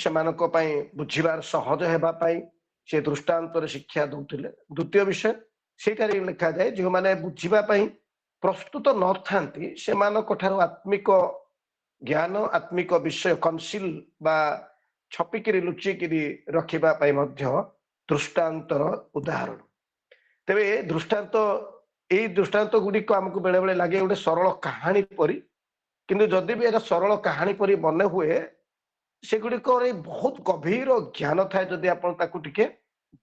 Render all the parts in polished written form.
ସେମାନଙ୍କ ପାଇଁ ବୁଝିବାର ସହଜ ହେବା ପାଇଁ ସେ ଦୃଷ୍ଟାନ୍ତରେ ଶିକ୍ଷା ଦଉଥିଲେ। ଦ୍ୱିତୀୟ ବିଷୟ ସେଇଟାରେ ଲେଖାଯାଏ ଯେଉଁମାନେ ବୁଝିବା ପାଇଁ ପ୍ରସ୍ତୁତ ନଥାନ୍ତି ସେମାନଙ୍କ ଠାରୁ ଆତ୍ମିକ ଜ୍ଞାନ ଆତ୍ମିକ ବିଷୟ କନସିଲ ବା ଛପିକିରି ଲୁଚିକିରି ରଖିବା ପାଇଁ ମଧ୍ୟ ଦୃଷ୍ଟାନ୍ତର ଉଦାହରଣ। ତେବେ ଏଇ ଦୃଷ୍ଟାନ୍ତ ଗୁଡ଼ିକ ଆମକୁ ବେଳେ ବେଳେ ଲାଗେ ଗୋଟେ ସରଳ କାହାଣୀ ପରି, କିନ୍ତୁ ଯଦି ବି ଏଟା ସରଳ କାହାଣୀ ପରି ମନେ ହୁଏ ସେଗୁଡ଼ିକରେ ବହୁତ ଗଭୀର ଜ୍ଞାନ ଥାଏ ଯଦି ଆପଣ ତାକୁ ଟିକେ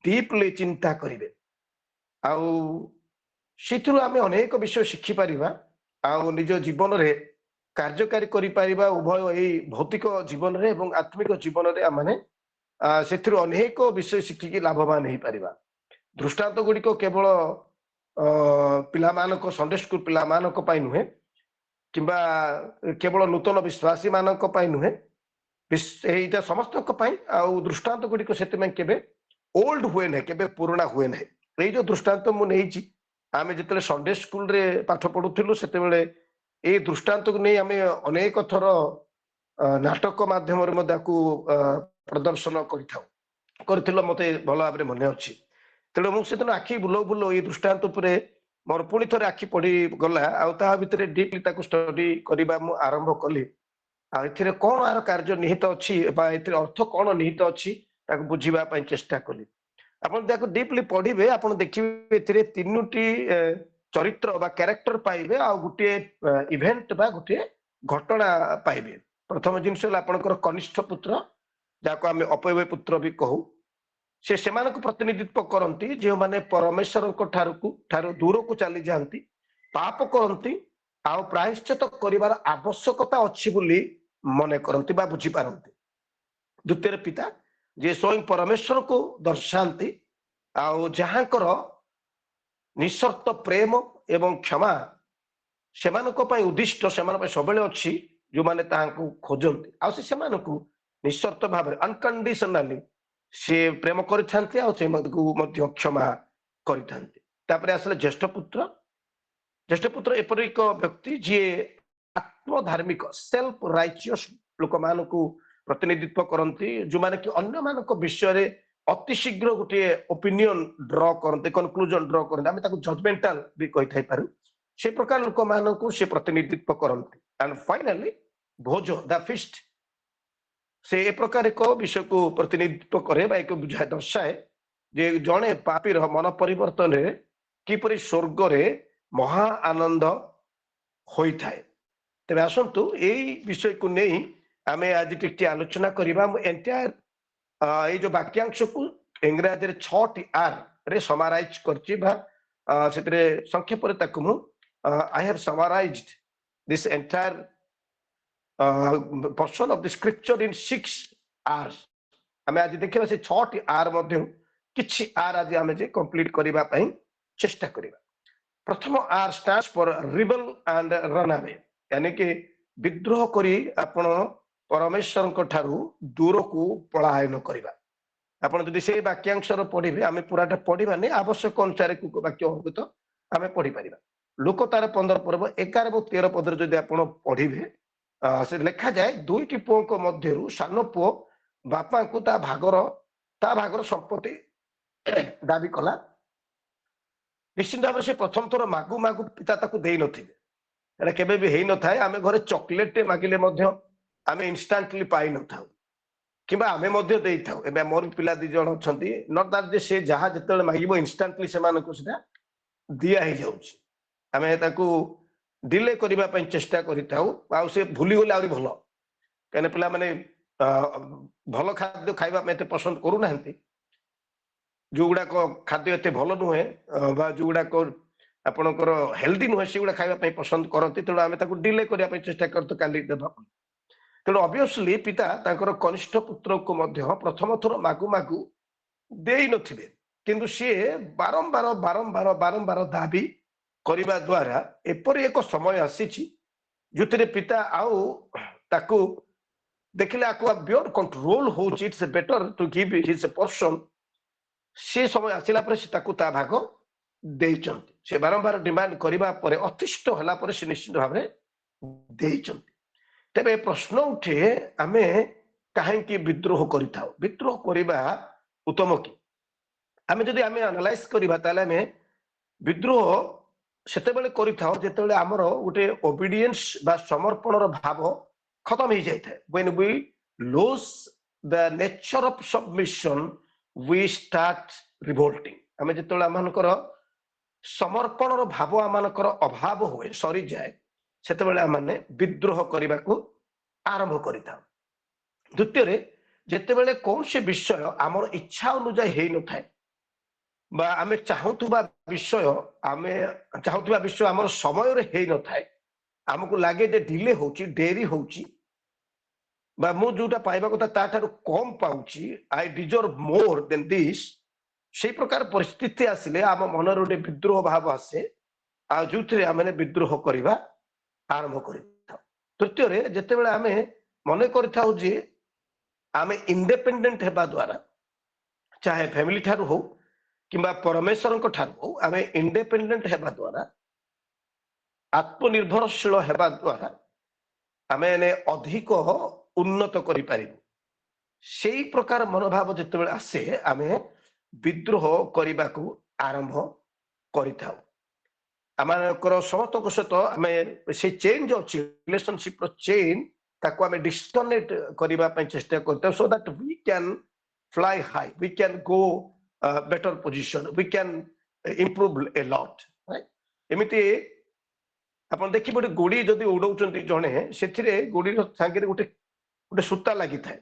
ଡିପଲି ଚିନ୍ତା କରିବେ। ଆଉ ସେଥିରୁ ଆମେ ଅନେକ ବିଷୟ ଶିଖିପାରିବା ଆଉ ନିଜ ଜୀବନରେ କାର୍ଯ୍ୟକାରୀ କରିପାରିବା। ଉଭୟ ଏଇ ଭୌତିକ ଜୀବନରେ ଏବଂ ଆତ୍ମିକ ଜୀବନରେ ଆମେ ସେଥିରୁ ଅନେକ ବିଷୟ ଶିଖିକି ଲାଭବାନ ହେଇପାରିବା। ଦୃଷ୍ଟାନ୍ତ ଗୁଡ଼ିକ କେବଳ ପିଲାମାନଙ୍କ ସଣ୍ଡେ ସ୍କୁଲ ପିଲାମାନଙ୍କ ପାଇଁ ନୁହେଁ କିମ୍ବା କେବଳ ନୂତନ ବିଶ୍ୱାସୀ ମାନଙ୍କ ପାଇଁ ନୁହେଁ, ଏଇଟା ସମସ୍ତଙ୍କ ପାଇଁ। ଆଉ ଦୃଷ୍ଟାନ୍ତ ଗୁଡ଼ିକ ସେଥିପାଇଁ କେବେ ଓଲ୍ଡ ହୁଏ ନାହିଁ, କେବେ ପୁରୁଣା ହୁଏ ନାହିଁ। ଏଇ ଯୋଉ ଦୃଷ୍ଟାନ୍ତ ମୁଁ ନେଇଛି, ଆମେ ଯେତେବେଳେ ସଣ୍ଡେ ସ୍କୁଲରେ ପାଠ ପଢୁଥିଲୁ ସେତେବେଳେ ଏଇ ଦୃଷ୍ଟାନ୍ତକୁ ନେଇ ଆମେ ଅନେକ ଥର ନାଟକ ମାଧ୍ୟମରେ ମଧ୍ୟ ତାକୁ ପ୍ରଦର୍ଶନ କରିଥିଲୁ, ମତେ ଭଲ ଭାବରେ ମନେ ଅଛି। ତେଣୁ ମୁଁ ସେଦିନ ଆଖି ବୁଲଉ ବୁଲଉ ଏଇ ଦୃଷ୍ଟାନ୍ତ ଉପରେ ମୋର ପୁଣି ଥରେ ଆଖି ପଡିଗଲା ଆଉ ତା ଭିତରେ ଡିପଲି ତାକୁ ଷ୍ଟଡି କରିବା ମୁଁ ଆରମ୍ଭ କଲି। ଆଉ ଏଥିରେ କଣ ଆର କାର୍ଯ୍ୟ ନିହିତ ଅଛି ବା ଏଥିରେ ଅର୍ଥ କଣ ନିହିତ ଅଛି ତାକୁ ବୁଝିବା ପାଇଁ ଚେଷ୍ଟା କଲି। ଆପଣ ତାକୁ ଡିପଲି ପଢିବେ ଆପଣ ଦେଖିବେ ଏଥିରେ ତିନୋଟି ଚରିତ୍ର ବା କ୍ୟାରେକ୍ଟର ପାଇବେ ଆଉ ଗୋଟିଏ ଇଭେଣ୍ଟ ବା ଗୋଟିଏ ଘଟଣା ପାଇବେ। ପ୍ରଥମ ଜିନିଷ ହେଲା ଆପଣଙ୍କର କନିଷ୍ଠ ପୁତ୍ର, ଯାହାକୁ ଆମେ ଅପବ୍ୟୟ ପୁତ୍ର ବି କହୁ। ସେମାନଙ୍କୁ ପ୍ରତିନିଧିତ୍ୱ କରନ୍ତି ଯେଉଁମାନେ ପରମେଶ୍ୱରଙ୍କ ଠାରୁ ଦୂରକୁ ଚାଲି ଯାଆନ୍ତି, ପାପ କରନ୍ତି ଆଉ ପ୍ରାୟଶ୍ଚିତ କରିବାର ଆବଶ୍ୟକତା ଅଛି ବୋଲି ମନେ କରନ୍ତି ବା ବୁଝିପାରନ୍ତି। ଦ୍ୱିତୀୟରେ ପିତା, ଯିଏ ସ୍ୱୟଂ ପରମେଶ୍ୱରକୁ ଦର୍ଶାନ୍ତି ଆଉ ଯାହାଙ୍କର ନିଃସର୍ତ୍ତ ପ୍ରେମ ଏବଂ କ୍ଷମା ସେମାନଙ୍କ ପାଇଁ ଉଦ୍ଦିଷ୍ଟ, ସେମାନଙ୍କ ପାଇଁ ସବୁବେଳେ ଅଛି ଯେଉଁମାନେ ତାହାଙ୍କୁ ଖୋଜନ୍ତି। ଆଉ ସେମାନଙ୍କୁ ନିଃସର୍ତ୍ତ ଭାବରେ ଅନକଣ୍ଡିସନାଲି ସେ ପ୍ରେମ କରିଥାନ୍ତି ଆଉ ସେମାନଙ୍କୁ ମଧ୍ୟ କ୍ଷମା କରିଥାନ୍ତି। ତାପରେ ଆସିଲେ ଜ୍ୟେଷ୍ଠ ପୁତ୍ର। ଜ୍ୟେଷ୍ଠ ପୁତ୍ର ଏପରି ଏକ ବ୍ୟକ୍ତି ଯିଏ ଆତ୍ମଧାର୍ମିକ ସେଲ୍ଫ ରାଇଚିୟସ୍ ଲୋକମାନଙ୍କୁ ପ୍ରତିନିଧିତ୍ୱ କରନ୍ତି, ଯେଉଁମାନେ କି ଅନ୍ୟମାନଙ୍କ ବିଷୟରେ ଅତି ଶୀଘ୍ର ଗୋଟିଏ ଓପିନିଅନ ଡ୍ର କରନ୍ତି, କନକ୍ଲୁଜନ ଡ୍ର କରନ୍ତି, ଆମେ ତାକୁ ଜଜମେଣ୍ଟାଲ ବି କହିଥାଇପାରୁ। ସେ ପ୍ରକାର ଲୋକମାନଙ୍କୁ ସେ ପ୍ରତିନିଧିତ୍ୱ କରନ୍ତି। And finally Bhoj the feast, ସେ ଏ ପ୍ରକାର ଏକ ବିଷୟକୁ ପ୍ରତିନିଧିତ୍ୱ କରେ ବା ଏକ ଦର୍ଶାଏ ଯେ ଜଣେ ପାପୀର ମନ ପରିବର୍ତ୍ତନରେ କିପରି ସ୍ୱର୍ଗରେ ମହା ଆନନ୍ଦ ହୋଇଥାଏ। ତେବେ ଆସନ୍ତୁ ଏଇ ବିଷୟକୁ ନେଇ ଆମେ ଆଜି ଟିକେ ଆଲୋଚନା କରିବା। ମୁଁ ଏଣ୍ଟାୟାର ଏଇ ଯୋଉ ବାକ୍ୟାଂଶକୁ ଇଂରାଜୀରେ 6ଟି ଆର୍ ରେ ସମାରାଇଜ କରିଛି ବା ସେଥିରେ ସଂକ୍ଷେପରେ ତାକୁ ମୁଁ I have summarized this entire portion of the scripture in 6 R's। ଆମେ ଆଜି ଦେଖିବା ସେ 6ଟି ଆର୍ ମଧ୍ୟ କିଛି ଆର୍ ଆଜି ଆମେ ଯେ କମ୍ପ୍ଲିଟ କରିବା ପାଇଁ ଚେଷ୍ଟା କରିବା। ପ୍ରଥମ R stands for rebel and run away, यानी कि ବିଦ୍ରୋହ କରି ଆପଣ ପରମେଶ୍ୱରଙ୍କ ଠାରୁ ଦୂରକୁ ପଳାୟନ କରିବା। ଆପଣ ଯଦି ସେଇ ବାକ୍ୟାଂଶର ପଢିବେ, ଆମେ ପୁରାଟା ପଢିବାନି, ଆବଶ୍ୟକ ଅନୁସାରେ ବାକ୍ୟ ଅନୁଭୂତ ଆମେ ପଢିପାରିବା। ଲୋକ ତାର 15 ପର୍ବ 11 ଏବଂ 13 ପଦରେ ଯଦି ଆପଣ ପଢିବେ ସେ ଲେଖାଯାଏ, ଦୁଇଟି ପୁଅଙ୍କ ମଧ୍ୟରୁ ସାନ ପୁଅ ବାପାଙ୍କୁ ତା ଭାଗର ସମ୍ପତ୍ତି ଦାବି କଲା। ନିଶ୍ଚିନ୍ତ ଭାବରେ ସେ ପ୍ରଥମ ଥର ମାଗୁ ମାଗୁ ପିତା ତାକୁ ଦେଇନଥିବେ, ଏଟା କେବେ ବି ହେଇନଥାଏ। ଆମେ ଘରେ ଚକୋଲେଟ ମାଗିଲେ ମଧ୍ୟ ଆମେ ଇନଷ୍ଟାଣ୍ଟଲି ପାଇନଥାଉ କିମ୍ବା ଆମେ ମଧ୍ୟ ଦେଇଥାଉ। ଏବେ ମୋର ପିଲା 2 ଜଣ ଅଛନ୍ତି, ନଟ୍ ଦାଟ୍ ଯେ ସେ ଯାହା ଯେତେବେଳେ ମାଗିବ ଇନଷ୍ଟାଣ୍ଟଲି ସେମାନଙ୍କୁ ସେଟା ଦିଆ ହେଇଯାଉଛି। ଆମେ ତାକୁ ଡିଲେ କରିବା ପାଇଁ ଚେଷ୍ଟା କରିଥାଉ ଆଉ ସେ ଭୁଲିଗଲେ ଆହୁରି ଭଲ, କାହିଁକିନା ପିଲାମାନେ ଭଲ ଖାଦ୍ୟ ଖାଇବା ପାଇଁ ଏତେ ପସନ୍ଦ କରୁନାହାନ୍ତି। ଯୋଉଗୁଡାକ ଖାଦ୍ୟ ଏତେ ଭଲ ନୁହେଁ ବା ଯୋଉଗୁଡାକ ଆପଣଙ୍କର ହେଲ୍ଦି ନୁହେଁ ସେଗୁଡା ଖାଇବା ପାଇଁ ପସନ୍ଦ କରନ୍ତି, ତେଣୁ ଆମେ ତାକୁ ଡିଲେ କରିବା ପାଇଁ ଚେଷ୍ଟା କରୁଛୁ କାଲି ଦେବା। ତେଣୁ ଅବଭିୟସଲି ପିତା ତାଙ୍କର କନିଷ୍ଠ ପୁତ୍ରକୁ ମଧ୍ୟ ପ୍ରଥମ ଥର ମାଗୁ ମାଗୁ ଦେଇନଥିବେ, କିନ୍ତୁ ସିଏ ବାରମ୍ବାର ଦାବି କରିବା ଦ୍ୱାରା ଏପରି ଏକ ସମୟ ଆସିଛି ଯୋଉଥିରେ ପିତା ଆଉ ତାକୁ ଦେଖିଲେ ଆକୁ ବିୟଣ୍ଡ କଣ୍ଟ୍ରୋଲ ହଉଛି। It's better to give his person. ସେ ସମୟ ଆସିଲା ପରେ ସେ ତାକୁ ତା ଭାଗ ଦେଇଛନ୍ତି। ସେ ବାରମ୍ବାର ଡିମାଣ୍ଡ କରିବା ପରେ ଅତିଷ୍ଠ ହେଲା ପରେ ସେ ନିଶ୍ଚିତ ଭାବରେ ଦେଇଛନ୍ତି। ତେବେ ପ୍ରଶ୍ନ ଉଠେ, ଆମେ କାହିଁକି ବିଦ୍ରୋହ କରିଥାଉ? ବିଦ୍ରୋହ କରିବା ଉତ୍ତମ କି? ଆମେ ଯଦି ଆନାଲାଇଜ କରିବା ତାହେଲେ ଆମେ ବିଦ୍ରୋହ ସେତେବେଳେ କରିଥାଉ ଯେତେବେଳେ ଆମର ଗୋଟେ ଓବିଡିଏନ୍ସ ବା ସମର୍ପଣର ଭାବ ଖତମ ହେଇଯାଇଥାଏ। when we lose the nature of submission we start revolting। ଆମେ ଯେତେବେଳେ ଆମମାନଙ୍କର ସମର୍ପଣର ଭାବ ଆମମାନଙ୍କର ଅଭାବ ହୁଏ, ସରିଯାଏ, ସେତେବେଳେ ଆମେ ବିଦ୍ରୋହ କରିବାକୁ ଆରମ୍ଭ କରିଥାଉ। ଦ୍ୱିତୀୟରେ, ଯେତେବେଳେ କୌଣସି ବିଷୟ ଆମର ଇଚ୍ଛା ଅନୁଯାୟୀ ହେଇନଥାଏ ବା ଆମେ ଚାହୁଁଥିବା ବିଷୟ ଆମର ସମୟରେ ହେଇନଥାଏ, ଆମକୁ ଲାଗେ ଯେ ଡିଲେ ହଉଛି, ଡେରି ହଉଛି, ବା ମୁଁ ଯୋଉଟା ପାଇବା କଥା ତାଠାରୁ କମ୍ ପାଉଛି, ଆଇ ଡିଜର୍ଭ ମୋର ଦେନ୍ ଦିସ୍, ସେଇ ପ୍ରକାର ପରିସ୍ଥିତି ଆସିଲେ ଆମ ମନରେ ଗୋଟେ ବିଦ୍ରୋହ ଭାବ ଆସେ, ଆଉ ଯୋଉଥିରେ ଆମେ ବିଦ୍ରୋହ କରିବା ଆରମ୍ଭ କରିଥାଉ। ତୃତୀୟରେ, ଯେତେବେଳେ ଆମେ ମନେ କରିଥାଉ ଯେ ଆମେ ଇଣ୍ଡିପେଣ୍ଡେଣ୍ଟ ହେବା ଦ୍ୱାରା, ଚାହେ ଫ୍ୟାମିଲି ଠାରୁ ହଉ କିମ୍ବା ପରମେଶ୍ୱରଙ୍କ ଠାରୁ ହଉ, ଆମେ ଇଣ୍ଡିପେଣ୍ଡେଣ୍ଟ ହେବା ଦ୍ୱାରା, ଆତ୍ମନିର୍ଭରଶୀଳ ହେବା ଦ୍ୱାରା ଆମେ ଅଧିକ ଉନ୍ନତ କରିପାରିବୁ। ସେଇ ପ୍ରକାର ମନୋଭାବ ଯେତେବେଳେ ଆସେ, ଆମେ ବିଦ୍ରୋହ କରିବାକୁ ଆରମ୍ଭ କରିଥାଉ। ଆମମାନଙ୍କର ସମସ୍ତଙ୍କ ସହିତ ଆମେ ସେଇ ଚେନ୍ ଯୋଉ ଅଛି, ରିଲେସନସିପର ଚେନ୍, ତାକୁ ଆମେ ଡିସକନେକ୍ଟ କରିବା ପାଇଁ ଚେଷ୍ଟା କରିଥାଉ, so that we can fly high, we can go better position, we can improve a lot, right? ଏମିତି ଆପଣ ଦେଖିବେ ଗୋଟେ ଗୋଡ଼ି ଯଦି ଉଡଉଛନ୍ତି ଜଣେ, ସେଥିରେ ଗୋଡ଼ିର ସାଙ୍ଗରେ ଗୋଟେ ସୂତା ଲାଗିଥାଏ।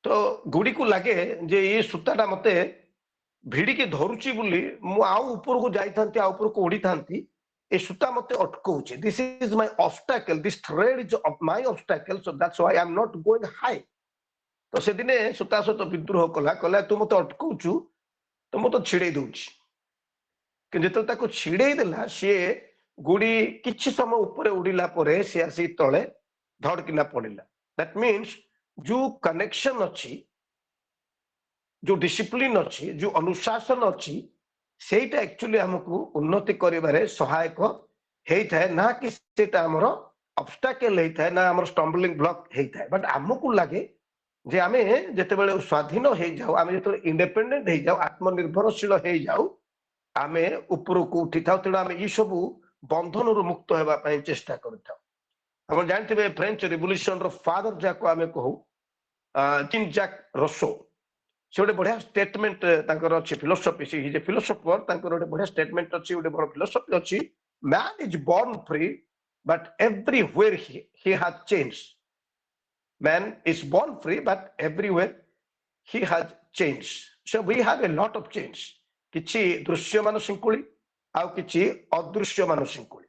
ତ ଗୋଡ଼ିକୁ ଲାଗେ ଯେ ଏ ସୂତାଟା ମତେ ଭିଡ଼ିକି ଧରୁଛି ବୋଲି ମୁଁ ଆଉ ଉପରକୁ ଯାଇଥାନ୍ତି, ଆଉ ଉପରକୁ ଉଡ଼ିଥାନ୍ତି, ଏ ସୂତା ମତେ ଅଟକଉଛି। This is my obstacle, this thread is my obstacle, so that's why I am not going high. ତ ସେଦିନେ ସୂତା ସହିତ ବିଦ୍ରୋହ କଲା ତୁ ମତେ ଅଟକଉଛୁ, ତ ମୁଁ ତ ଛିଡେଇ ଦଉଛି। କିନ୍ତୁ ଯେତେବେଳେ ତାକୁ ଛିଡେଇ ଦେଲା, ସିଏ ଗୋଡ଼ି କିଛି ସମୟ ଉପରେ ଉଡ଼ିଲା ପରେ ସେ ଆସି ତଳେ ଧଡ଼କିନା ପଡ଼ିଲା। ଦ୍ୟାଟ୍ ମିନ୍ସ ଯୋଉ କନେକ୍ସନ ଅଛି, ଯୋଉ ଡିସିପ୍ଲିନ ଅଛି, ଯୋଉ ଅନୁଶାସନ ଅଛି, ସେଇଟା ଆକ୍ଚୁଆଲି ଆମକୁ ଉନ୍ନତି କରିବାରେ ସହାୟକ ହେଇଥାଏ, ନା କି ସେଇଟା ଆମର ଅବଷ୍ଟାକଲ ହେଇଥାଏ, ନା ଆମର ଷ୍ଟମ୍ବଲିଂ ବ୍ଲକ୍ ହେଇଥାଏ। ବଟ୍ ଆମକୁ ଲାଗେ ଯେ ଆମେ ଯେତେବେଳେ ସ୍ୱାଧୀନ ହେଇଯାଉ, ଆମେ ଯେତେବେଳେ ଇଣ୍ଡିପେଣ୍ଡେଣ୍ଟ ହେଇଯାଉ, ଆତ୍ମନିର୍ଭରଶୀଳ ହେଇଯାଉ, ଆମେ ଉପରକୁ ଉଠିଥାଉ। ତେଣୁ ଆମେ ଏଇ ସବୁ ବନ୍ଧନରୁ ମୁକ୍ତ ହେବା ପାଇଁ ଚେଷ୍ଟା କରିଥାଉ। ଆପଣ ଜାଣିଥିବେ ଫ୍ରେଞ୍ଚ ରିଭଲ୍ୟୁସନର ଫାଦର ଯାହାକୁ ଆମେ କହୁ, ଜିନ୍ ଜାକ୍ ରୋସୋ, ସେ ଗୋଟେ ବଢିଆ ଷ୍ଟେଟମେଣ୍ଟ ତାଙ୍କର ଅଛି, ଫିଲୋସଫି, ସେ ଇଜ ଏ ଫିଲୋସଫର। ତାଙ୍କର ଗୋଟେ ବଢିଆ ଷ୍ଟେଟମେଣ୍ଟ ଅଛି, ଗୋଟେ ବଡ ଫିଲୋସଫି ଅଛି, man is born free but everywhere he has changed। Man is born free but everywhere he has changed। So we have a lot of change। କିଛି ଦୃଶ୍ୟମାନ ଶିଙ୍କୁଳି ଆଉ କିଛି ଅଦୃଶ୍ୟମାନ ଶିଙ୍କୁଳି।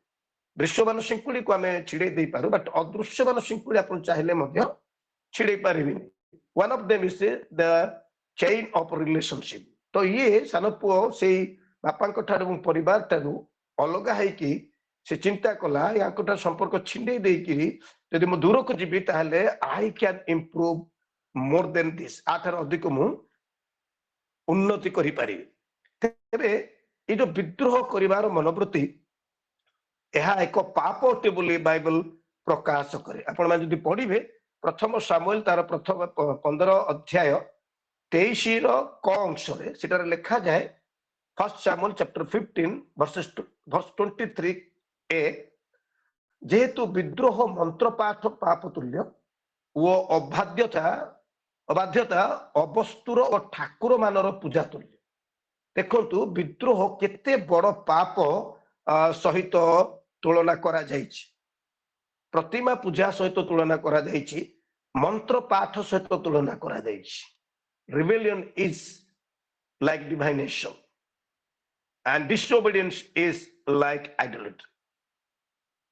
ଦୃଶ୍ୟମାନ ଶିଙ୍କୁଳିକୁ ଆମେ ଛିଡେଇ ଦେଇପାରୁ, ବଟ୍ ଅଦୃଶ୍ୟମାନ ଶିଙ୍କୁଳି ଆପଣ ଚାହିଁଲେ ମଧ୍ୟ ଛିଡେଇ ପାରିବେନି। one of them is the chain of relationship। ତ ଇଏ ସାନ ପୁଅ ସେଇ ବାପାଙ୍କ ଠାରୁ ଏବଂ ପରିବାର ଠାରୁ ଅଲଗା ହେଇକି ସେ ଚିନ୍ତା କଲା, ୟାଙ୍କଠାରୁ ସମ୍ପର୍କ ଛିଣ୍ଡେଇ ଦେଇକିରି ଯଦି ମୁଁ ଦୂରକୁ ଯିବି ତାହେଲେ ଆଇ କ୍ୟାନ୍ ଇମ୍ପ୍ରୁଭ ମୋର ଦେନ୍ ଦିସ୍, ଆଠାରୁ ଅଧିକ ମୁଁ ଉନ୍ନତି କରିପାରିବି। ତେବେ ଏଇ ଯୋଉ ବିଦ୍ରୋହ କରିବାର ମନୋବୃତ୍ତି, ଏହା ଏକ ପାପ ଅଟେ ବୋଲି ବାଇବଲ ପ୍ରକାଶ କରେ। ଆପଣମାନେ ଯଦି ପଢିବେ ପ୍ରଥମ ସାମୁଏଲ ତାର ପ୍ରଥମ 15 ଅଧ୍ୟାୟ 23ର କ ଅଂଶରେ ସେଟାରେ ଲେଖାଯାଏ, first Samuel chapter 15 verse 23a, ଯେହେତୁ ବିଦ୍ରୋହ ମନ୍ତ୍ରପାଠ ପାପ ତୁଲ୍ୟ ଓ ଅବାଧ୍ୟତା ଅବସ୍ତୁର ଓ ଠାକୁର ମାନର ପୂଜା ତୁଲ୍ୟ। ଦେଖନ୍ତୁ ବିଦ୍ରୋହ କେତେ ବଡ ପାପ ସହିତ ତୁଳନା କରାଯାଇଛି। ପ୍ରତିମା ପୂଜା ସହିତ ତୁଳନା କରାଯାଇଛି, ମନ୍ତ୍ର ପାଠ ସହିତ ତୁଳନା କରାଯାଇଛି। rebellion is like divination and disobedience is like idolatry।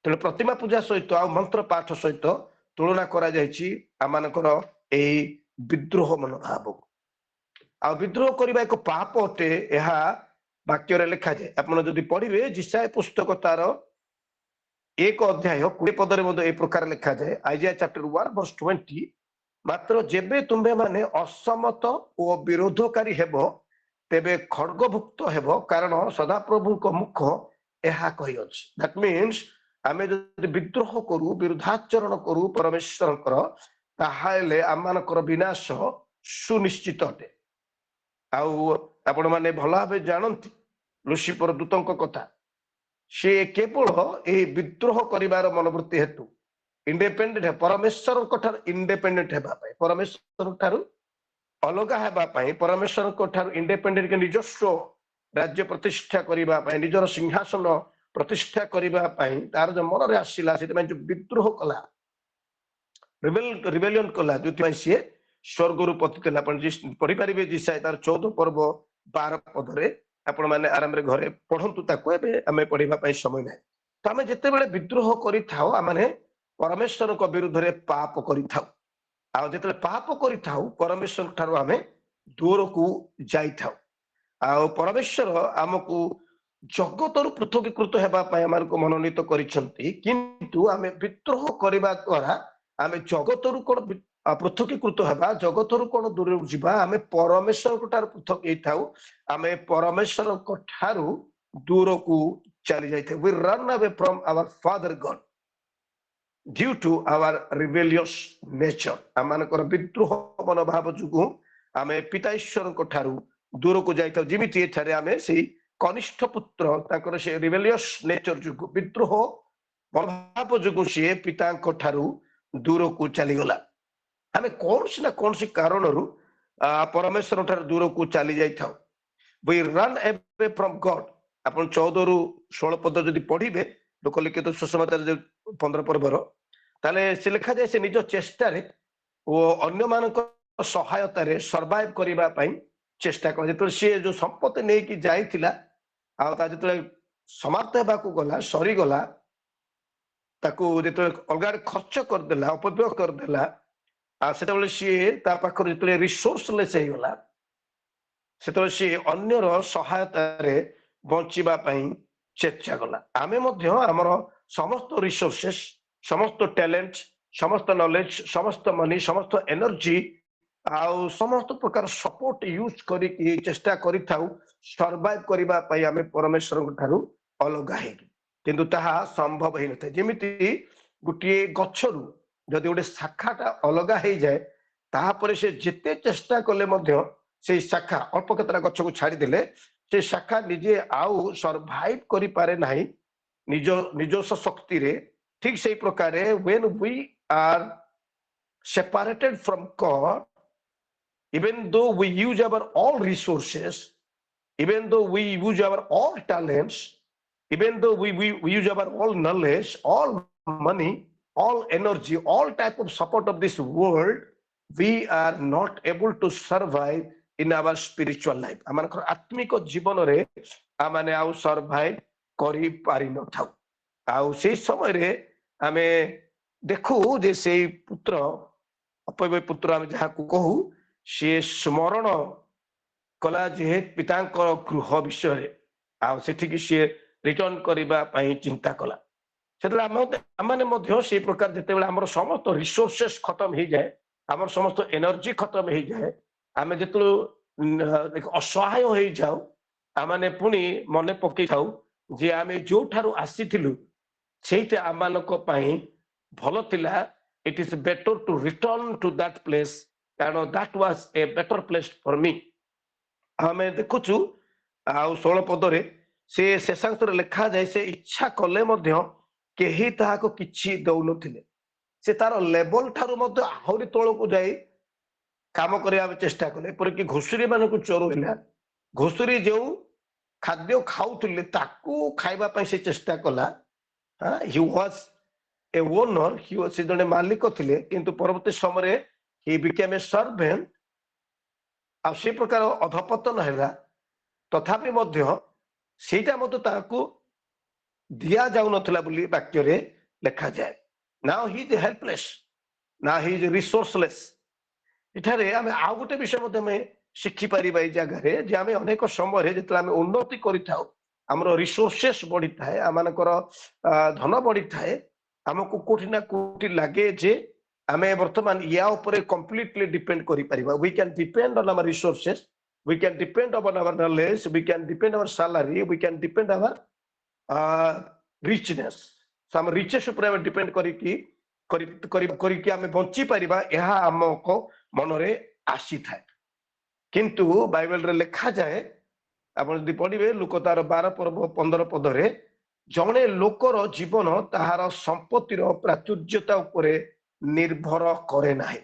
ତେଣୁ ପ୍ରତିମା ପୂଜା ସହିତ ଆଉ ମନ୍ତ୍ର ପାଠ ସହିତ ତୁଳନା କରାଯାଇଛି ଆମମାନଙ୍କର ଏହି ବିଦ୍ରୋହ ମନୋଭାବକୁ। ଆଉ ବିଦ୍ରୋହ କରିବା ଏକ ପାପ ଅଟେ, ଏହା ବାକ୍ୟରେ ଲେଖାଯାଏ। ଆପଣ ଯଦି ପଢିବେ ଯିଶାୟା ପୁସ୍ତକ ତାର 1 ଅଧ୍ୟାୟ 20 ପଦରେ ମଧ୍ୟ ଏ ପ୍ରକାର ଲେଖାଯାଏ, ଆଇଜାୟା ଚାପ୍ଟର 1 verse 20, ମାତ୍ର ଯେବେ ତୁମ୍ଭେମାନେ ଅସମତ ଓ ବିରୋଧକାରୀ ହେବ, ତେବେ ଖଡ୍ଗଭୁକ୍ତ ହେବ, କାରଣ ସଦାପ୍ରଭୁଙ୍କ ମୁଖ ଏହା କହିଅଛି। ଦ୍ୟାଟ୍ ମିନ୍ସ ଆମେ ଯଦି ବିଦ୍ରୋହ କରୁ, ବିରୁଦ୍ଧାଚରଣ କରୁ ପରମେଶ୍ୱରଙ୍କର, ताहाले आमମାନଙ୍କର विनाश सुनिश्चित अटे आउ आपण माने भल भावे जानती लुसिफर दूतଙ୍କ कथा से केवल ए विद्रोह करिवार मनोवृत्ति हेतु इंडिपेंडेंट है परमेश्वर इंडिपेंडेंट हेबा पाई परमेश्वर ठारू अलग हेबा पाई परमेश्वर ठारू इंडिपेंडेंट के निजस्व राज्य प्रतिष्ठा करिबा पाई निजर सिंहासन प्रतिष्ठा करिबा पाई तार जो मन रे आसीला सेति जो विद्रोह कला रिबेलियन कला जो सी स्वर्ग पतित पढ़ी पारे जिसाई तार 14 पर्व 12 पदरे आपण मैंने आराम रे घरे पढ़ंतु ताको एबे आमे पढ़िबा समय ना तो आमे जेते बेले विद्रोह करि थाओ आमे परमेश्वर को विरुद्ध रे पाप करि थाओ आ जेते पाप करि थाओ परमेश्वर ठारो आमे दूर को जाई थाओ आ परमेश्वर आमको जगतर पृथकीकृत हेबा पय आमको मनोनीत करिसंती किंतु आमे विद्रोह करिबा द्वारा आमे जगतर कोन पृथकीकृत हेबा जगतर कोन दूर जिबा आमे परमेश्वर को ठार पृथक हेई थाओ आमे परमेश्वर को ठारू दूर को चली जाई थे we run away from our father God due to our rebellious nature आमानकर विद्रोह मनोभाव जुगु आमे पिता ईश्वर को ठारू दूर को जाई था जिमिति एठारे आमे सेही कनिष्ठ पुत्र ताकर से रिबेलियस नेचर जुगु विद्रोह मनोभाव जुगु से पिता को ठारू दूर को चली गला आमे कौन सी कारण रु परमेश्वर ठारू दूर को चली जाई था we run away from God अपन 14 रु 16 पद जदि पढ़िबे लोकलिखित सुसमाचार 15 पर्वर ताले से लिखा जाए से निज चेष्टा रे ओ अन्य मानक सहायता रे सर्वाइव करिबा पई चेष्टा कर जेतो से जो संपत्ति नै कि जाइथिला आ ता जेतो समाप्त हेबा को गला सरी गला ताको जेतो अलगार खर्च कर देला अपव्यय कर देला आ सेता बेले सी ता पाखर जेतो रिसोर्सलेस हे गला सेतो सी अन्यर सहायता रे बंचिबा पई चेष्टा गला आमे मध्य हमर समस्त रिसोर्सेस समस्त टैलेंट समस्त नॉलेज समस्त मनी समस्त एनर्जी आउ समस्त प्रकार सपोर्ट यूज करी चेष्टा करि थाउ सर्वाइव करिबा पई आमे परमेश्वर ठारू अलग हे किंतु ताहा संभव हे नथे जेमिति गुटिए गछरु जदि गोटे शाखाटा अलग हे जाए ताहा परे से जेते चेष्टा कले मध्य से शाखा अल्प केतरा गछ को छाड़ी देले से शाखा निजे आउ सर्वाइव करि पारे नाही निजस्व शक्ति रे ठीक से प्रकार when we are separated from God even though we use our all resources even though we use our all talents even though we use our all knowledge all money all energy all type of support of this world we are not able to survive in our spiritual life आमानकर आत्मिक जीवन रे आमाने आउ survive करि पारि न थाउ आउ से समय रे आमे देखू जे से पुत्र अपव्यय पुत्र आमे जहा को कहू से स्मरण कला जे पिता गृह विषय रे आ सेठी कि से रिटर्न करिबा पई चिंता कला सेतला आमाने मध्य से प्रकार जते बेला हमर समस्त रिसोर्सेस खत्म हे जाए हमर समस्त एनर्जी खत्म हे जाए आमे जेतलो असहाय हे जाऊ आमाने पुनी मने पकई थाउ जे आमे जो ठारू आसीथिलु सेटा आमानक पई भलो थिला it is better to return to that place कारण that was a better place for me हमें देखुछु आ 16 पदरे से शेषांश रे लिखा जाय से इच्छा कले मध्य केही ताहाको किछि दउ नथिले से तार लेवल ठारू मध्य आहुरी तळ को जाई काम करिया चेष्टा कले पर कि घुसुरी मानको चोरइला घुसुरी जो खाद्य खाउथिले ताकू खाइबा पई से चेष्टा कला he was a owner he was जने मालिक थिले किंतु परवर्ती समय रे he became a servant आ से प्रकार अधपतन हैला तथापि मध्य सेटा मत ताकू दिया जाउ नथला बोली वाक्य रे लिखा जाय now he is helpless now he is resourceless इठारे आमे आ गोटे विषय मते में शिखि पारि बाई जगह रे जे आमे अनेक समय रे जेतला आमे उन्नति करि थाउ हमरो रिसोर्सेस बढ़ी थाए आमानकर धन बढ़ी थाए हमको कोठी ना कोठी लागे जे आमे वर्तमान या ऊपर कंप्लीटली डिपेंड करि परिबा we can depend on our resources we can depend on our knowledge we can depend our salary we can depend our richness some riches ऊपर डिपेंड करी कि କରିକି ଆମେ ବଞ୍ଚି ପାରିବା ଏହା ଆମକୁ ମନରେ ଆସିଥାଏ। କିନ୍ତୁ ବାଇବେଲରେ ଲେଖାଯାଏ, ଆପଣ ଯଦି ପଢିବେ ଲୁକ ତାର 12-15 ପଦରେ, ଜଣେ ଲୋକର ଜୀବନ ତାହାର ସମ୍ପତ୍ତିର ପ୍ରାଚୁର୍ଯ୍ୟତା ଉପରେ ନିର୍ଭର କରେ ନାହିଁ।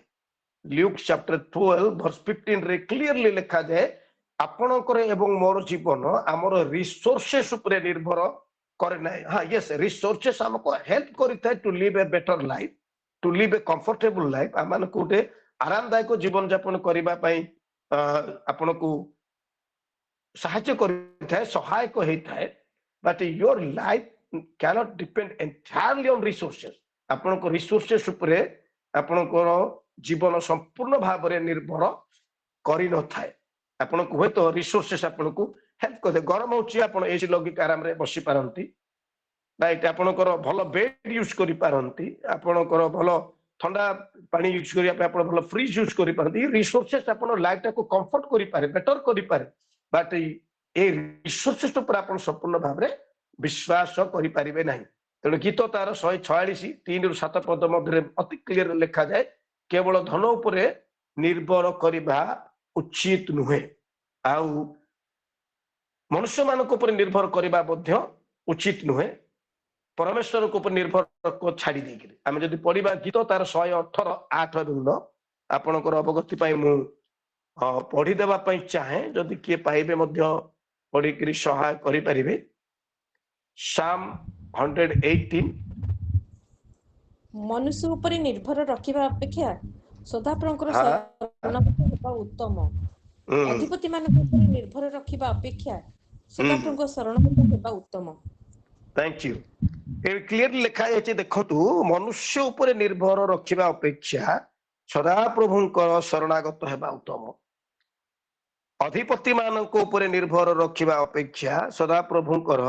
ଲ୍ୟୁକ୍ ଚାପ୍ଟର 12:15 ରେ କ୍ଲିୟରଲି ଲେଖାଯାଏ, ଆପଣଙ୍କର ଏବଂ ମୋର ଜୀବନ ଆମର ରିସୋର୍ସେସ୍ ଉପରେ ନିର୍ଭର करे नहीं। हाँ यस, रिसोर्सेस हमको हेल्प करता है to live a better life, to live a comfortable life. आम गोटे आरामदायक जीवन यापन करने आपन को साहाय्य करता है, सहायक होता है। But your life cannot depend entirely on resources. आपन को रिसोर्सेस उपरे आपन को जीवन संपूर्ण भाव में निर्भर करि न थाए। आपन को होय तो रिसोर्सेस आपन को हेल्प करे। गरम होची आपन एसी लगी आराम रे बसी पारंती, राइट? आपनकर भल बेड यूज करि पारंती, आपनकर भल ठंडा पानी यूज करिया पे आपन भल फ्रिज यूज करि पारंती। रिसोर्सेस आपन लाइफ टा को कंफर्ट करि पारे, बेटर करि पारे। बट ए रिसोर्सेस पर आपन संपूर्ण भाव रे विश्वास करि पारिबे नाही। तेणु गीत तार 146:3-7 पद मध्य अति क्लियर लिखा जाए, केवल धन उपरे निर्भर करिबा उचित नुहे, आउ मनुष्य मानक ऊपर निर्भर करबा मध्य उचित नुहे। परमेश्वर को ऊपर निर्भर को छाड़ी देकि आम जब पढ़ा गीत तार 118:8 आपणकर अवगति पाई मु पढ़ीदेवा चाहे, जदि किए पाइबे मध्य पढ़ी सहाय करें। साम 118। मनुष्य ऊपर निर्भर रखिबा अपेक्षा सदाप्रभुଙ୍କର ଶରଣ ହେବା उत्तम। ଅଧିପତି ମାନଙ୍କ ଉପରେ ନିର୍ଭର ରଖିବା ଅପେକ୍ଷା ସଦାପ୍ରଭୁଙ୍କ ଶରଣ ହେବା उत्तम। Thank you. क्लियरली लिखा जाए, देखतु मनुष्य उपर निर्भर रखिबा अपेक्षा सदाप्रभुଙ୍କର शरणागत हेबा उत्तम। अधिपति मानक उपर निर्भर रखिबा अपेक्षा सदाप्रभुଙ୍କର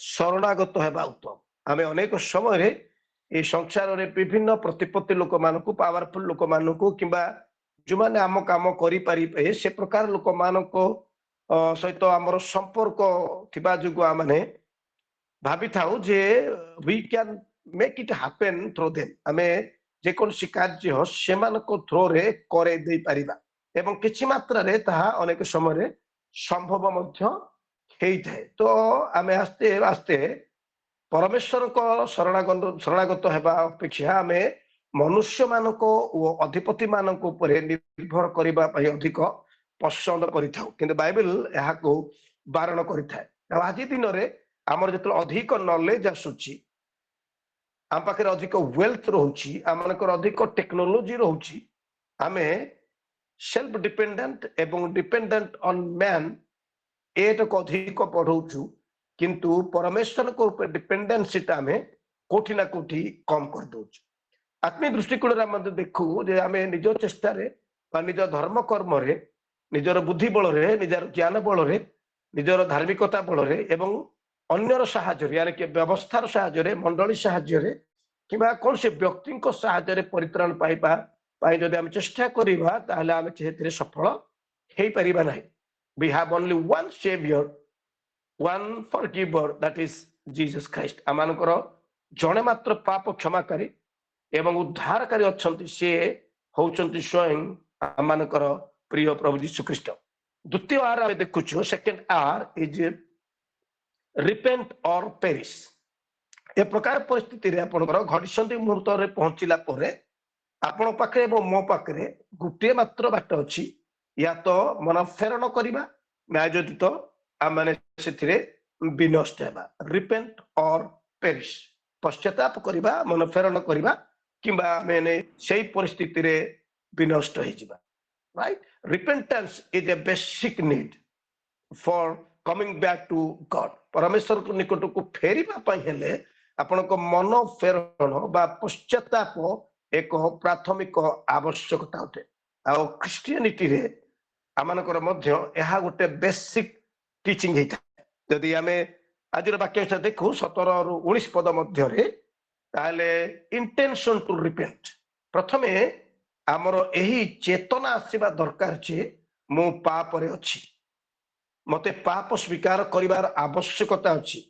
शरणागत हेबा उत्तम। आमे अनेक समय ये संसार रे विभिन्न प्रतिपत्ति लोक मानकु, पावरफुल लोक मानकु, किंबा जो माने आम काम करि पारिबे से प्रकार लोक मानको सहित हमर संपर्क थिबा जुगु आमाने भाभी थाउ जे we can make it happen through them. आमे जे कोन कार्य से मानको थ्रो रे करे दे पारिबा, एवं किछि मात्रा रे ताहा अनेक समय रे संभव मध्य हेई थाए। तो आमे आस्ते आस्ते परमेश्वर को शरणागत हेबा अपेक्षा आमे मनुष्य मानक ओ अधिपति मानक उपरे निर्भर करबा पई अधिक पसंद करिथाउ, किंतु बाइबल यहा को बारण करिथाए। आज दिन रे हमर जत अधिक नॉलेज आसुची, आम पाखे अधिक वेल्थ रोची, आमनकर अधिक टेक्नोलॉजी रोची, आमे सेल्फ डिपेंडेंट एवं डिपेंडेंट ऑन मैन एटा को अधिक पढ़ौचु, किंतु परमेश्वर को ऊपर डिपेंडेंसी आमे कोठी ना कोठी कम कर दोच। आत्मीय दृष्टिकोण रे हम देखु जे आमे निज चेष्टा रे बा निज धर्म कर्म रे, निजर बुद्धि बल रे, निजर ज्ञान बल रे, निजर धार्मिकता बल रे एवं अन्यर साहाय्य रे, यानी कि व्यवस्थार साहाय्य रे, मंडली साहाय्य रे, किबा कोन से व्यक्ति को साहाय्य रे परित्राण पाइबा पाई जदि हम चेष्टा करिबा ताहले आमे चेहरे सफल हेई परिबा नाही। We have only one saviour, one forgiver, that is Jesus Christ. आमानकर जणे मात्र पाप क्षमाकारी एवं उद्धारकारी अछंती, से होउचंती स्वयं आमानकर प्रिय प्रभु यीशु ख्रीष्ट। द्वितीय आर आमे देखुछु, सेकंड आर इज रिपेंट और पेरिश। ए प्रकार परिस्थिति रे आपनकर घडिसंती मुहूर्त रे पहुंचिला परे आपण पाखे एवं मो पाखे गोटे मात्र बाट अछि, या तो मन फेरण करिबा, न्यायोचित आमाने सेथिरे विनष्ट हेबा। रिपेंट और पेरिश, पश्चाताप करिबा, मन फेरण करिबा, किंबा मैंने सेही परिस्थिति रे विनष्ट हो जिबा। Right? Repentance is a basic need for coming back to God. परमेश्वर को निकट को फेरिबा पई हेले आपनको मन फेरण बा पश्चाताप एक प्राथमिक आवश्यकता होते। आ क्रिश्चियनिटी रे आमानकर मध्य एहा गोटे बेसिक टीचिंग हेता। यदि आमे आजिर वाक्य देखु 17-19 पद मध्य रे, ताले इंटेंशन टू रिपेंट, प्रथमे आमर एही चेतना आसीबा दरकार जे मु पाप रे अछि, मते पाप स्वीकार करिवार आवश्यकता अछि,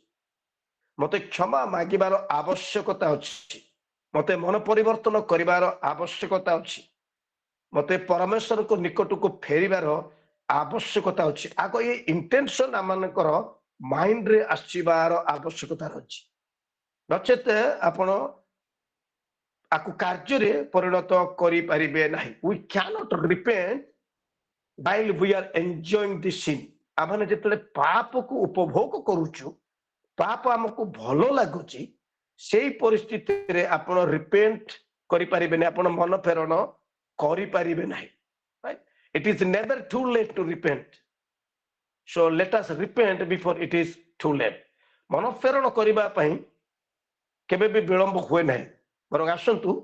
मते क्षमा मागिबार आवश्यकता अछि। मते मन परिवर्तन करिवार आवश्यकता अछि मते परमेश्वर को निकट को फेरिवार आवश्यकता अछि आगो ये इंटेंशन आमानकर माइंड रे आसीबार आवश्यकता अछि नचेत आपण आकु कार्य रे परिणत करि परिबे नाही we can not repent while we are enjoying the sin आमने जेतले पाप को उपभोग करूछु पाप हमको भलो लागुची सेही परिस्थिति रे आपण रिपेंट करि परिबे नै आपण मन फेरण करि परिबे नाही right it is never too late to repent so let us repent before it is too late मन फेरण करिबा पई केबे भी विलंब होए नाही बरं आसंतु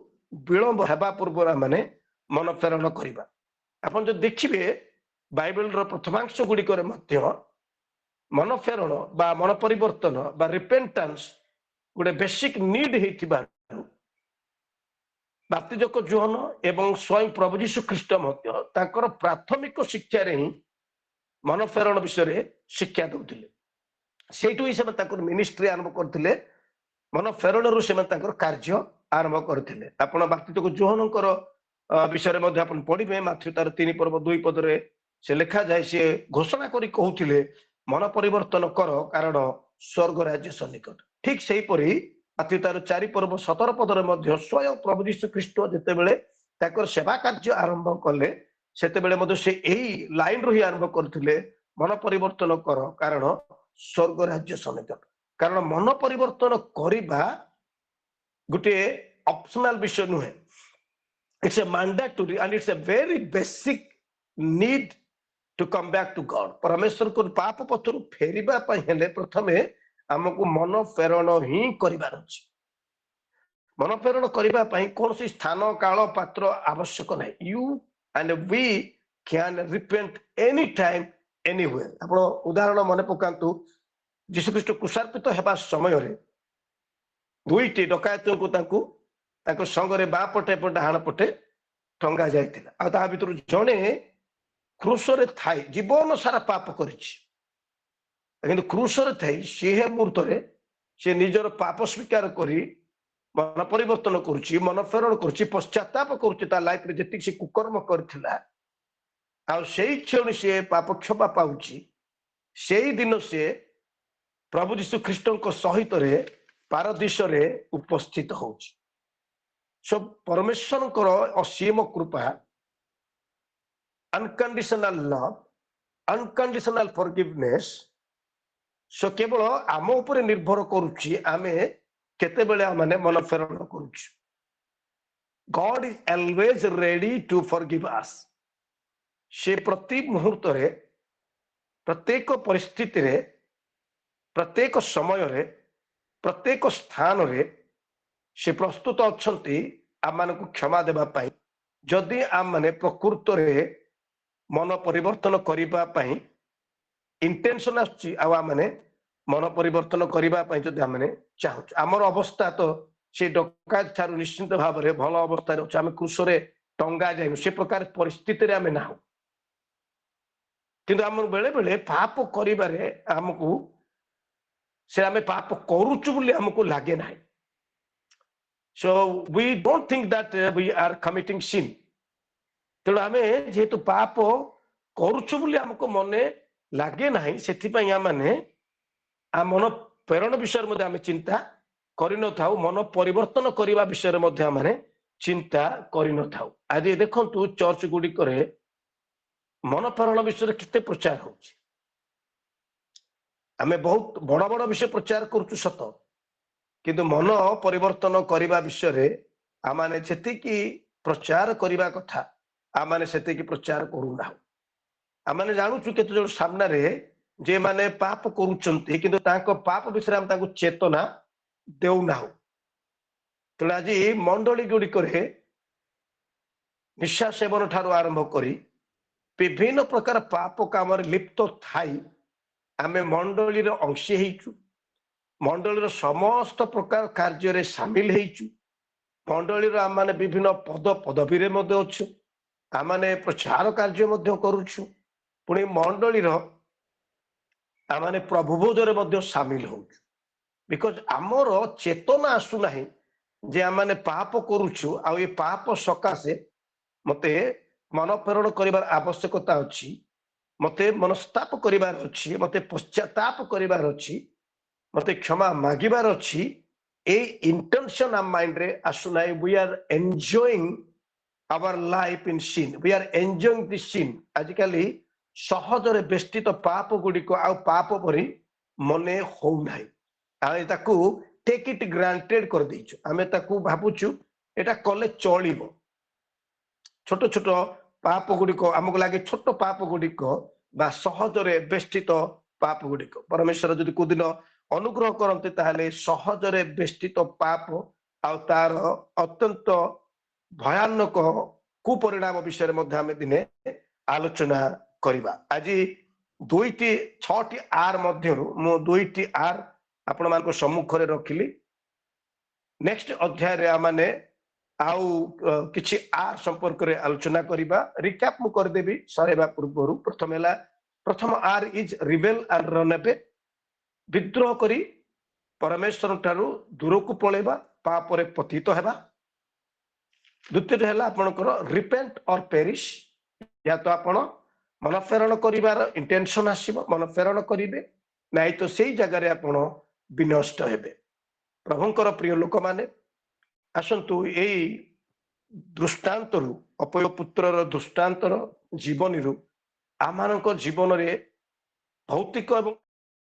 विलंब हेबा पूर्व माने मन फेरण करिबा आपण जो देखिबे बाइबल रो प्रथमांश गुडी करे मध्य मन फेरण बा मन परिवर्तन बा रिपेंटेंस गोटे बेसिक नीड हेतिबा बाप्तिजक जोहन एवं स्वयं प्रभु यीशु ख्रीष्ट मध्य ताकर प्राथमिक शिक्षा रे ही मन फेरण विषय शिक्षा दउथिले सेठु ही से ताकर मिनिस्ट्री आरंभ करथिले मन फेरण रु से ताकर कार्य आरंभ करथिले आपण बाप्तिजक जोहनकर विषय मध्ये आपण पढिबे माथ्यू तार 3 पर्व 2 पद रे से लिखा जाए से घोषणा करी कहूथिले मन परिवर्तन कर कारण स्वर्ग राज्य सन्निकट ठीक सेही परी माथ्यू तार 4 पर्व 17 पद रे मध्ये स्वयं प्रभु यीशु ख्रीष्ट जेते बेले ताकर सेवा कार्य आरंभ कले सेते बेले मध्ये से एही लाइन रो ही आरंभ करथिले मन परिवर्तन कर कारण स्वर्ग राज्य सन्निकट कारण मन परिवर्तन करिबा गुटे ऑप्शनल विषय नुहे it's a mandatory and it's a very basic need to come back to God परमेश्वर को पाप पथरु फेरिबा पई हेले प्रथमे हमको मन फेरण ही करिबार अछि मन फेरण करिबा पई कोनसी स्थान काल पात्र आवश्यक नै you and we can repent any time anywhere आपण उदाहरण मने पकांतु यीशु ख्रीष्ट क्रूसार्पित हेबा समय रे दुईटी डकायत को ताको संग रे बा पटे डाहाण पटे टंगा जायतिला आ ता भितर जणे क्रूसरे थाई जीवन सारा पाप करिछि किंतु क्रूसरे थाई से मुहूर्त से निजर पाप स्वीकार करी मन परिवर्तन करुछि मन फेरण करुछि पश्चाताप करुछि ता लाइफ रे जति से कुकर्म करथिला आ सेही क्षण से पाप क्षमा पाउछि सेही दिन से प्रभु यीशु ख्रीष्टଙ୍କ सहित रे पारदीश रे उपस्थित होछि सब परमेश्वरଙ୍କର असीम कृपा अनकंडीशनल लव अनकंडीशनल फॉरगिवनेस सो केवल आम ऊपर निर्भर करुछि आमे केते बेले माने मन फेरण करुछि God is always ready to forgive us से प्रति मुहूर्त रे प्रत्येक परिस्थिति रे प्रत्येक समय रे प्रत्येक स्थान रे से प्रस्तुत अछंती आम को क्षमा देबा पाई जदि आम माने प्रकृत रे मन परिवर्तन करिबा पाई इंटेंशन आछि आ माने मन परिवर्तन करिबा पाई जदि आम माने चाहू आमर अवस्था तो से डकायत ठारू निश्चित भाव रे भल अवस्था रे आम क्रूसरे टंगा जाय से प्रकार परिस्थिति रे आम नाहु किंतु आम बेले बेले पाप करिबारे हमकु से आम पाप करूचु बोली हमको लागे नाही so we don't think that we are committing sin तेणु आम जेहेतु पाप करुचु बोली हमको मने लागे नाही सेथि पई आ माने आ मन प्रेरण विषय मध्ये आम चिंता करि न थाउ मन परिवर्तन करिवा विषय मध्ये माने चिंता करि न थाउ आज देखंतु चर्च गुडी करे मन प्रेरण विषय केते प्रचार होछि आमे बहुत बड़ बड़ विषय प्रचार करूचु सत किंतु मन परिवर्तन करिवा विषय रे आमाने जेतिकी प्रचार करिवा कथा आमाने सेतिकी प्रचार करूना आमाने जानुचु केते जण सामना रे जे माने पाप करूचंती किंतु ताको पाप विषय हम ताको चेतना देउना तेणु आज मंडली गुडी करे निशा सेवन ठारू आरंभ करी विभिन्न प्रकार पाप काम लिप्त थाई आमे मंडली रो अंशी हेचु मंडली रो समस्त प्रकार कार्य रे शामिल हेचु मंडली रो आमाने विभिन्न पद पदवी रे मध्ये अछु आमाने प्रचार कार्य मध्ये करूछु पुणी मंडली रो आमाने प्रभु बोध रे मध्ये शामिल होछु बिकॉज आमर चेतना आसु नाही जे आम पाप करुचु आ पाप सकाशे मते मन प्रेरण कर आवश्यकता अच्छी मते मनस्ताप करिवार अच्छी मते पश्चाताप करिवार अच्छी मते क्षमा मागिबार अच्छी ए इंटेंशन आम माइंड रे आसुना we are enjoying our life in sin we are enjoying this sin आजिकली सहजरे बेष्टित पाप गुड़िक आ पाप परी मने हो नाही आमे ताकू टेक इट ग्रांटेड कर देइछु आमे ताकू भाबुछु एटा कले चलिबो छोट छोट पाप गुड़िक आमको लगे छोट पाप गुड़िक बा सहजरे बेष्टित पाप गुड़िक परमेश्वर जदि को दिन अनुग्रह करते ताहले सहजरे बेष्टित पाप आ तार अत्यंत भयानक कुपरिणाम विषय में आम दिने आलोचना करवा आज दुईटी 6टी आर मध्यरु मु 2टी आर आपण मान सम्मुख रखिली नेक्स्ट अध्याय रे आमाने आउ किछि आर संपर्क रे आलोचना करिबा रिकैप मु कर देबी सरेबा पूर्व प्रथम are is rebel and run away विद्रोह करी परमेश्वर ठारू दूर को पळेबा पाप रे पतित हेबा द्वितीय है आपणकर रिपेंट और पेरिश या तो आपण मन फेरण करिवार इंटेंशन आसीबो मन फेरण करिवे नाही तो सेई जगह रे आपण विनष्ट हेबे प्रभुंकर प्रिय लोक माने आसंतु एई दृष्टांतरु अपय पुत्रर दृष्टांतर जीवनी आमानक जीवन रे भौतिक एवं